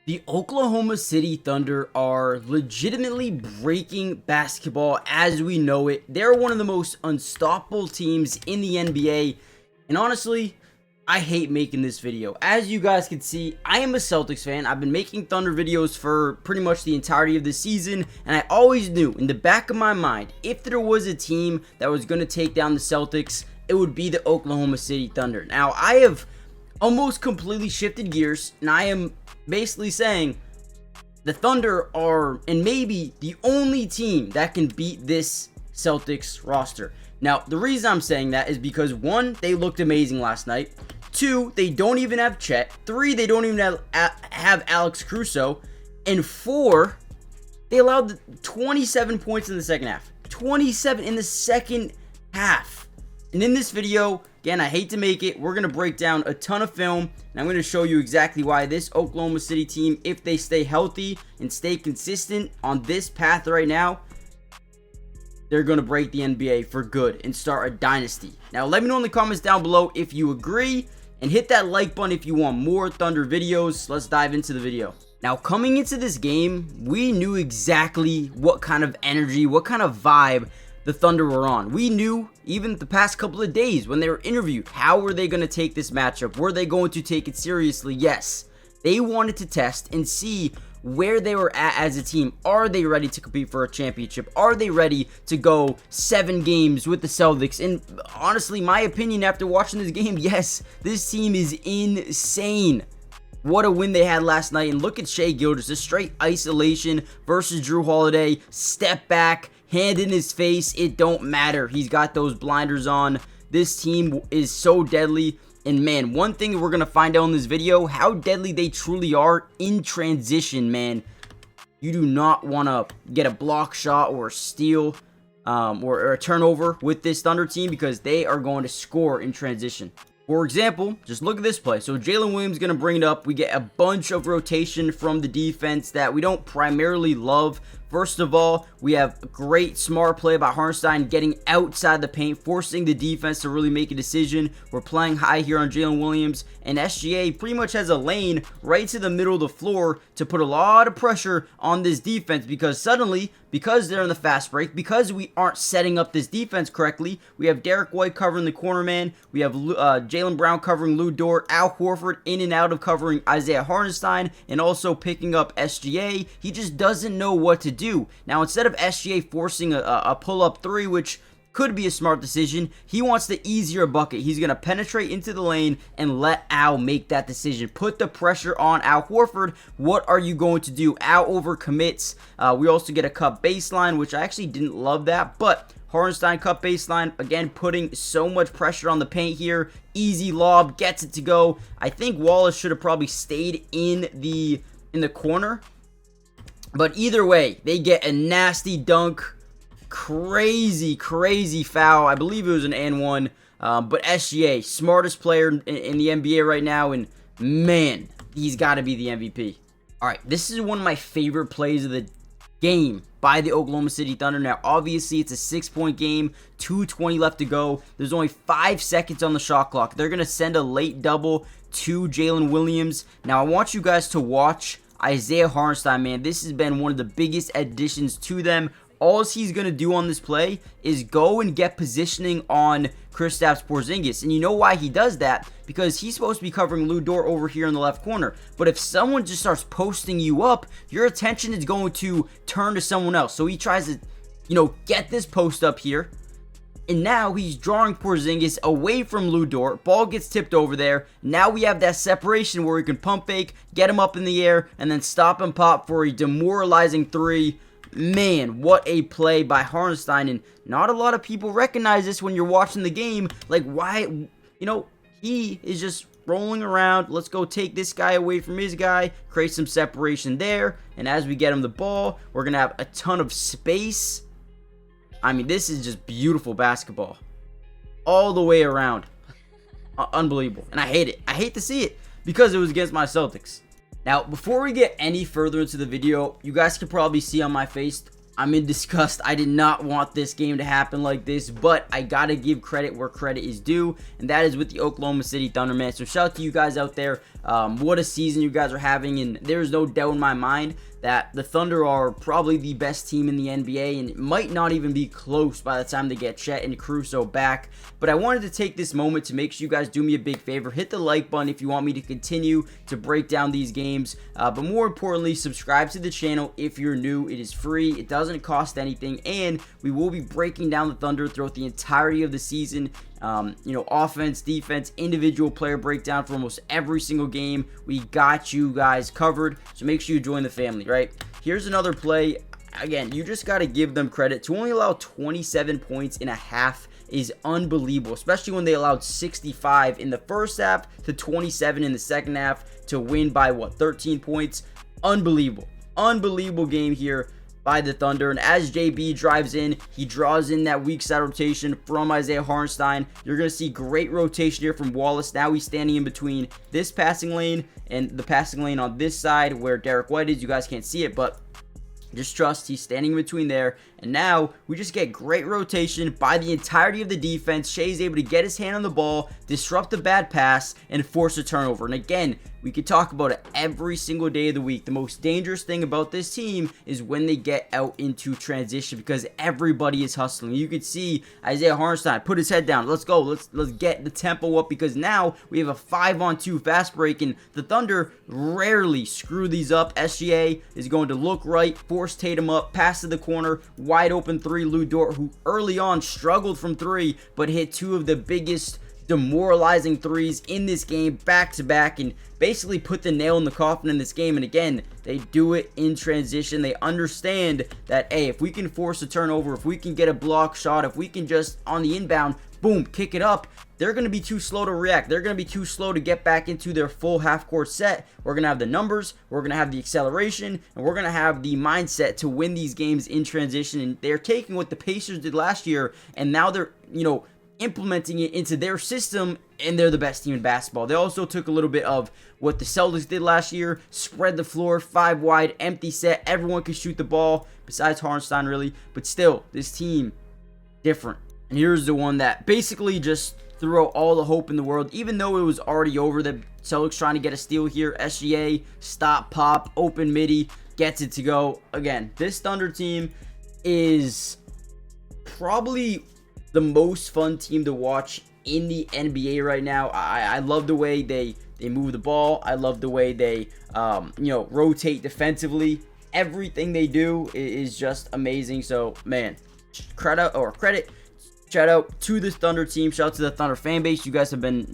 The Oklahoma City Thunder are legitimately breaking basketball as we know it. They're one of the most unstoppable teams in the NBA. And honestly, I hate making this video. As you guys can see, I am a Celtics fan. I've been making Thunder videos for pretty much the entirety of the season. And I always knew in the back of my mind, if there was a team that was going to take down the Celtics, it would be the Oklahoma City Thunder. Now, I have almost completely shifted gears, and I am basically saying the Thunder are and maybe the only team that can beat this Celtics roster. Now, the reason I'm saying that is because 1, they looked amazing last night. 2, they don't even have Chet. 3, they don't even have Alex Caruso. And 4, they allowed 27 points in the second half. 27 in the second half. And in this video, again, I hate to make it, we're going to break down a ton of film, and I'm going to show you exactly why this Oklahoma City team, if they stay healthy and stay consistent on this path right now, they're going to break the NBA for good and start a dynasty. Now, let me know in the comments down below if you agree, and hit that like button if you want more Thunder videos. Let's dive into the video. Now, coming into this game, we knew exactly what kind of energy, what kind of vibe the Thunder were on. We knew even the past couple of days when they were interviewed, how were they going to take this matchup? Were they going to take it seriously? Yes. They wanted to test and see where they were at as a team. Are they ready to compete for a championship? Are they ready to go 7 games with the Celtics? And honestly, my opinion after watching this game, yes, this team is insane. What a win they had last night. And look at Shai Gilgeous, a straight isolation versus Drew Holiday. Step back, hand in his face, it don't matter. He's got those blinders on. This team is so deadly. And man, one thing we're going to find out in this video, how deadly they truly are in transition, man. You do not want to get a block shot or a steal or a turnover with this Thunder team, because they are going to score in transition. For example, just look at this play. So Jalen Williams is going to bring it up. We get a bunch of rotation from the defense that we don't primarily love. First of all, we have a great smart play by Hartenstein getting outside the paint, forcing the defense to really make a decision. We're playing high here on Jalen Williams, and SGA pretty much has a lane right to the middle of the floor to put a lot of pressure on this defense, because suddenly, because they're in the fast break, because we aren't setting up this defense correctly, we have Derek White covering the corner man, we have Jaylen Brown covering Lou Dort, Al Horford in and out of covering Isaiah Hartenstein, and also picking up SGA. He just doesn't know what to do. Now, instead of SGA forcing a pull-up 3, which could be a smart decision, he wants the easier bucket. He's going to penetrate into the lane and let Al make that decision. Put the pressure on Al Horford. What are you going to do? Al overcommits. We also get a cut baseline, which I actually didn't love that, but Hartenstein cut baseline, again, putting so much pressure on the paint here. Easy lob, gets it to go. I think Wallace should have probably stayed in the corner. But either way, they get a nasty dunk. Crazy foul. I believe it was an and-one. But SGA, smartest player in the NBA right now. And man, he's got to be the MVP. All right, this is one of my favorite plays of the game by the Oklahoma City Thunder. Now, obviously, it's a 6-point game. 2:20 left to go. There's only 5 seconds on the shot clock. They're going to send a late double to Jalen Williams. Now, I want you guys to watch Isaiah Hartenstein, man. This has been one of the biggest additions to them. All he's going to do on this play is go and get positioning on Kristaps Porzingis. And you know why he does that? Because he's supposed to be covering Lou Dort over here in the left corner. But if someone just starts posting you up, your attention is going to turn to someone else. So he tries to, get this post up here. And now he's drawing Porzingis away from Lou Dort. Ball gets tipped over there. Now we have that separation where we can pump fake, get him up in the air, and then stop and pop for a demoralizing 3. Man, what a play by Hartenstein. And not a lot of people recognize this when you're watching the game. Like, why, he is just rolling around. Let's go take this guy away from his guy, create some separation there. And as we get him the ball, we're going to have a ton of space. I mean, this is just beautiful basketball all the way around. Unbelievable. And I hate it. I hate to see it because it was against my Celtics. Now, before we get any further into the video, you guys can probably see on my face I'm in disgust. I did not want this game to happen like this, but I gotta give credit where credit is due, and that is with the Oklahoma City Thunder, man. So shout out to you guys out there. What a season you guys are having, and there's no doubt in my mind that the Thunder are probably the best team in the NBA, and it might not even be close by the time they get Chet and Caruso back. But I wanted to take this moment to make sure you guys do me a big favor. Hit the like button if you want me to continue to break down these games, but more importantly, subscribe to the channel if you're new. It is free. It doesn't cost anything, and we will be breaking down the Thunder throughout the entirety of the season. Offense, defense, individual player breakdown for almost every single game. We got you guys covered, so make sure you join the family, right? Here's another play. Again, you just got to give them credit. To only allow 27 points in a half is unbelievable, especially when they allowed 65 in the first half to 27 in the second half to win by, 13 points? Unbelievable. Unbelievable game here by the Thunder. And as JB drives in, he draws in that weak side rotation from Isaiah Hartenstein. You're going to see great rotation here from Wallace. Now he's standing in between this passing lane and the passing lane on this side where Derek White is. You guys can't see it, but just trust he's standing in between there. And now we just get great rotation by the entirety of the defense. Shea's able to get his hand on the ball, disrupt the bad pass, and force a turnover. And again, we could talk about it every single day of the week. The most dangerous thing about this team is when they get out into transition, because everybody is hustling. You could see Isaiah Hartenstein put his head down. Let's go. Let's get the tempo up, because now we have a 5-on-2 fast break, and the Thunder rarely screw these up. SGA is going to look right, force Tatum up, pass to the corner, wide open three. Lou Dort, who early on struggled from three, but hit two of the biggest demoralizing threes in this game back to back, and basically put the nail in the coffin in this game. And again, they do it in transition. They understand that, hey, if we can force a turnover, if we can get a block shot, if we can just on the inbound, boom, kick it up, they're going to be too slow to react. They're going to be too slow to get back into their full half-court set. We're going to have the numbers, we're going to have the acceleration, and we're going to have the mindset to win these games in transition. And they're taking what the Pacers did last year, and now they're, implementing it into their system, and they're the best team in basketball. They also took a little bit of what the Celtics did last year, spread the floor, 5 wide, empty set, everyone can shoot the ball, besides Hartenstein really, but still, this team, different. And here's the one that basically just threw out all the hope in the world, even though it was already over. The Celtics trying to get a steal here. SGA, stop, pop, open midi, gets it to go. Again, this Thunder team is probably the most fun team to watch in the NBA right now. I love the way they move the ball. I love the way they rotate defensively. Everything they do is just amazing. So man, credit shout out to this Thunder team. Shout out to the Thunder fan base. You guys have been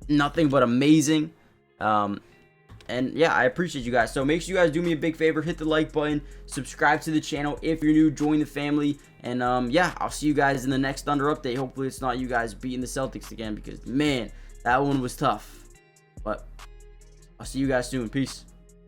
nothing but amazing. And yeah, I appreciate you guys. So make sure you guys do me a big favor. Hit the like button. Subscribe to the channel if you're new. Join the family. And yeah, I'll see you guys in the next Thunder update. Hopefully it's not you guys beating the Celtics again, because man, that one was tough. But I'll see you guys soon. Peace.